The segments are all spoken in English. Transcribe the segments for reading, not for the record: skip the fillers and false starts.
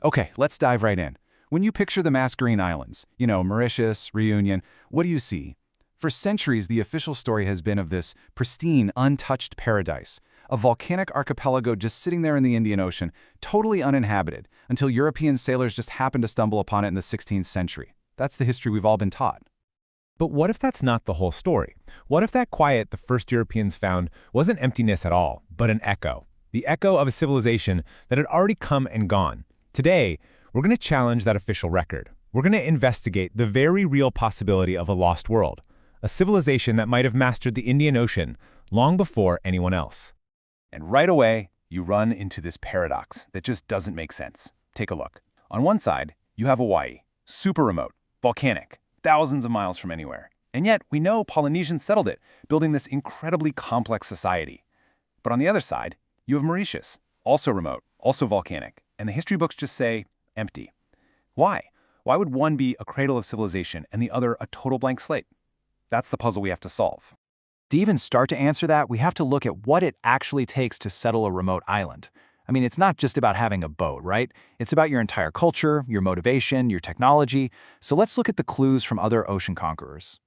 Okay, let's dive right in. When you picture the Mascarene Islands, Mauritius, Reunion, what do you see? For centuries, the official story has been of this pristine, untouched paradise, a volcanic archipelago just sitting there in the Indian Ocean, totally uninhabited, until European sailors just happened to stumble upon it in the 16th century. That's the history we've all been taught. But what if that's not the whole story? What if that quiet the first Europeans found wasn't emptiness at all, but an echo? The echo of a civilization that had already come and gone. Today, we're going to challenge that official record. We're going to investigate the very real possibility of a lost world, a civilization that might have mastered the Indian Ocean long before anyone else. And right away, you run into this paradox that just doesn't make sense. Take a look. On one side, you have Hawaii, super remote, volcanic, thousands of miles from anywhere. And yet, we know Polynesians settled it, building this incredibly complex society. But on the other side, you have Mauritius, also remote, also volcanic, and the history books just say, empty. Why? Why would one be a cradle of civilization and the other a total blank slate? That's the puzzle we have to solve. To even start to answer that, we have to look at what it actually takes to settle a remote island. I mean, it's not just about having a boat, right? It's about your entire culture, your motivation, your technology. So let's look at the clues from other ocean conquerors.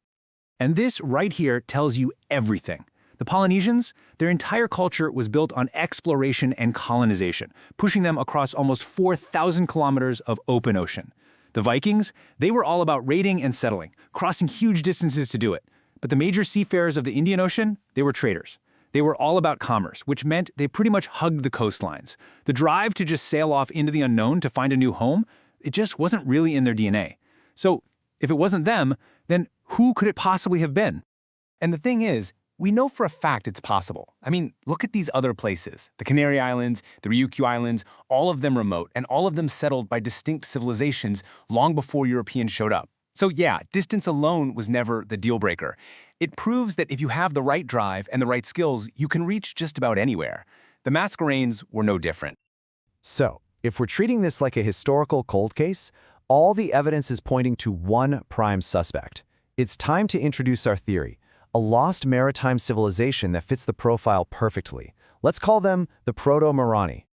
And this right here tells you everything. The Polynesians, their entire culture was built on exploration and colonization, pushing them across almost 4,000 kilometers of open ocean. The Vikings, they were all about raiding and settling, crossing huge distances to do it. But the major seafarers of the Indian Ocean, they were traders. They were all about commerce, which meant they pretty much hugged the coastlines. The drive to just sail off into the unknown to find a new home, it just wasn't really in their DNA. So if it wasn't them, then who could it possibly have been? And the thing is, we know for a fact it's possible. I mean, look at these other places. The Canary Islands, the Ryukyu Islands, all of them remote, and all of them settled by distinct civilizations long before Europeans showed up. So yeah, distance alone was never the deal breaker. It proves that if you have the right drive and the right skills, you can reach just about anywhere. The Mascarenes were no different. So, if we're treating this like a historical cold case, all the evidence is pointing to one prime suspect. It's time to introduce our theory, a lost maritime civilization that fits the profile perfectly. Let's call them the Proto-Marani.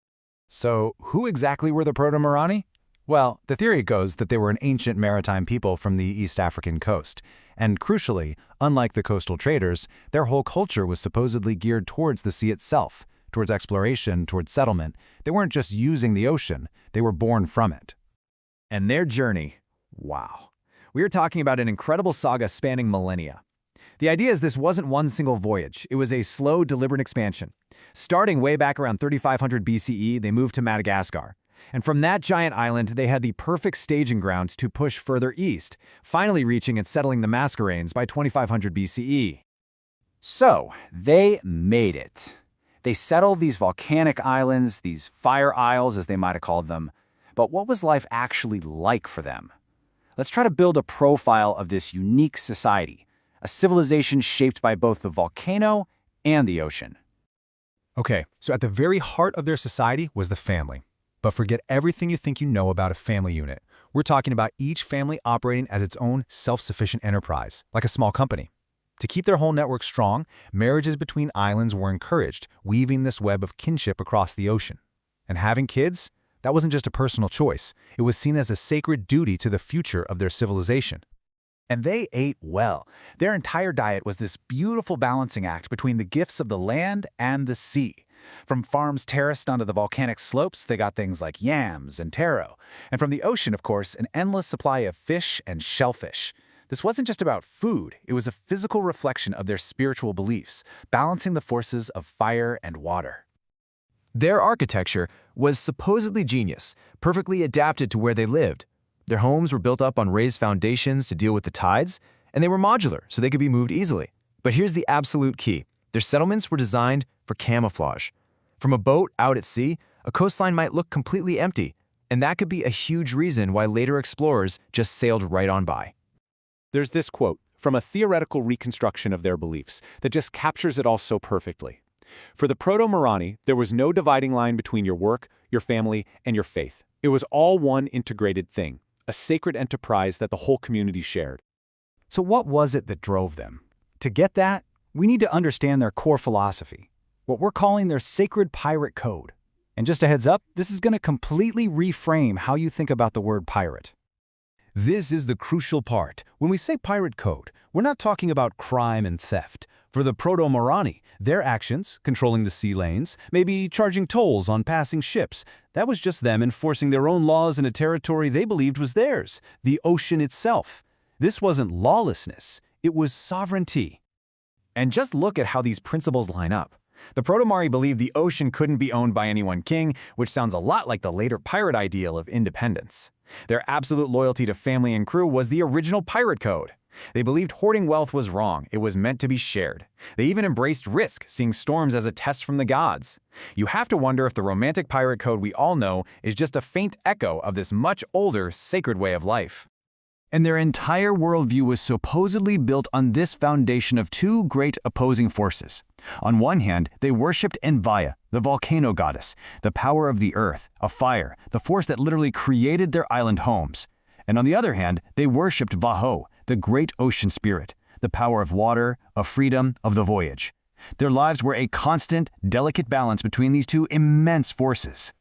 So, who exactly were the Proto-Marani? Well, the theory goes that they were an ancient maritime people from the East African coast. And crucially, unlike the coastal traders, their whole culture was supposedly geared towards the sea itself, towards exploration, towards settlement. They weren't just using the ocean, they were born from it. And their journey, wow. We are talking about an incredible saga spanning millennia. The idea is this wasn't one single voyage. It was a slow, deliberate expansion. Starting way back around 3500 BCE, they moved to Madagascar. And from that giant island, they had the perfect staging ground to push further east, finally reaching and settling the Mascarenes by 2500 BCE. So, they made it. They settled these volcanic islands, these fire isles as they might have called them. But what was life actually like for them? Let's try to build a profile of this unique society, a civilization shaped by both the volcano and the ocean. Okay, so at the very heart of their society was the family. But forget everything you think you know about a family unit. We're talking about each family operating as its own self-sufficient enterprise, like a small company. To keep their whole network strong, marriages between islands were encouraged, weaving this web of kinship across the ocean. And having kids? That wasn't just a personal choice. It was seen as a sacred duty to the future of their civilization. And they ate well. Their entire diet was this beautiful balancing act between the gifts of the land and the sea. From farms terraced onto the volcanic slopes, they got things like yams and taro. And from the ocean, of course, an endless supply of fish and shellfish. This wasn't just about food, it was a physical reflection of their spiritual beliefs, balancing the forces of fire and water. Their architecture was supposedly genius, perfectly adapted to where they lived. Their homes were built up on raised foundations to deal with the tides, and they were modular, so they could be moved easily. But here's the absolute key. Their settlements were designed for camouflage. From a boat out at sea, a coastline might look completely empty, and that could be a huge reason why later explorers just sailed right on by. There's this quote from a theoretical reconstruction of their beliefs that just captures it all so perfectly. For the Proto-Marani, there was no dividing line between your work, your family, and your faith. It was all one integrated thing, a sacred enterprise that the whole community shared. So what was it that drove them? To get that, we need to understand their core philosophy, what we're calling their sacred pirate code. And just a heads up, this is going to completely reframe how you think about the word pirate. This is the crucial part. When we say pirate code, we're not talking about crime and theft. For the Proto-Marani, their actions, controlling the sea lanes, maybe charging tolls on passing ships, that was just them enforcing their own laws in a territory they believed was theirs, the ocean itself. This wasn't lawlessness, it was sovereignty. And just look at how these principles line up. The Proto-Mari believed the ocean couldn't be owned by any one king, which sounds a lot like the later pirate ideal of independence. Their absolute loyalty to family and crew was the original pirate code. They believed hoarding wealth was wrong, it was meant to be shared. They even embraced risk, seeing storms as a test from the gods. You have to wonder if the romantic pirate code we all know is just a faint echo of this much older, sacred way of life. And their entire worldview was supposedly built on this foundation of two great opposing forces. On one hand, they worshipped Envia, the volcano goddess, the power of the earth, of fire, the force that literally created their island homes. And on the other hand, they worshipped Vaho, the great ocean spirit, the power of water, of freedom, of the voyage. Their lives were a constant, delicate balance between these two immense forces.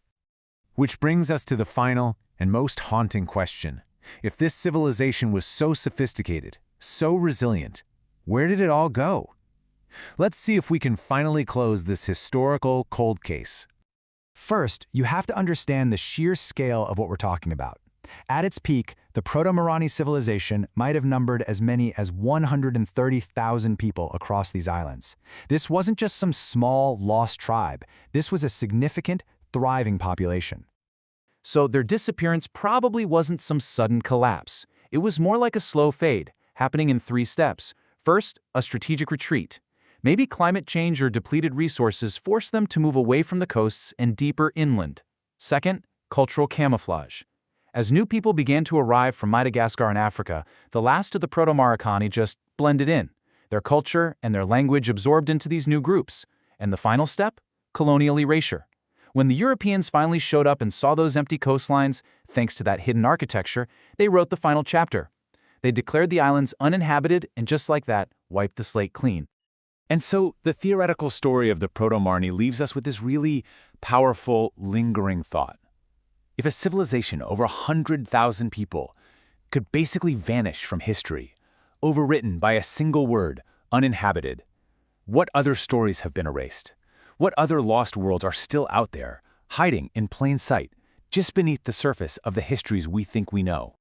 Which brings us to the final and most haunting question. If this civilization was so sophisticated, so resilient, where did it all go? Let's see if we can finally close this historical cold case. First, you have to understand the sheer scale of what we're talking about. At its peak, the Proto-Marani Civilization might have numbered as many as 130,000 people across these islands. This wasn't just some small, lost tribe. This was a significant, thriving population. So their disappearance probably wasn't some sudden collapse. It was more like a slow fade, happening in 3 steps. First, a strategic retreat. Maybe climate change or depleted resources forced them to move away from the coasts and deeper inland. Second, cultural camouflage. As new people began to arrive from Madagascar and Africa, the last of the Proto-Marani just blended in. Their culture and their language absorbed into these new groups. And the final step? Colonial erasure. When the Europeans finally showed up and saw those empty coastlines, thanks to that hidden architecture, they wrote the final chapter. They declared the islands uninhabited and just like that, wiped the slate clean. And so the theoretical story of the Proto-Marani leaves us with this really powerful, lingering thought. If a civilization over 100,000 people could basically vanish from history, overwritten by a single word, uninhabited, what other stories have been erased? What other lost worlds are still out there, hiding in plain sight, just beneath the surface of the histories we think we know?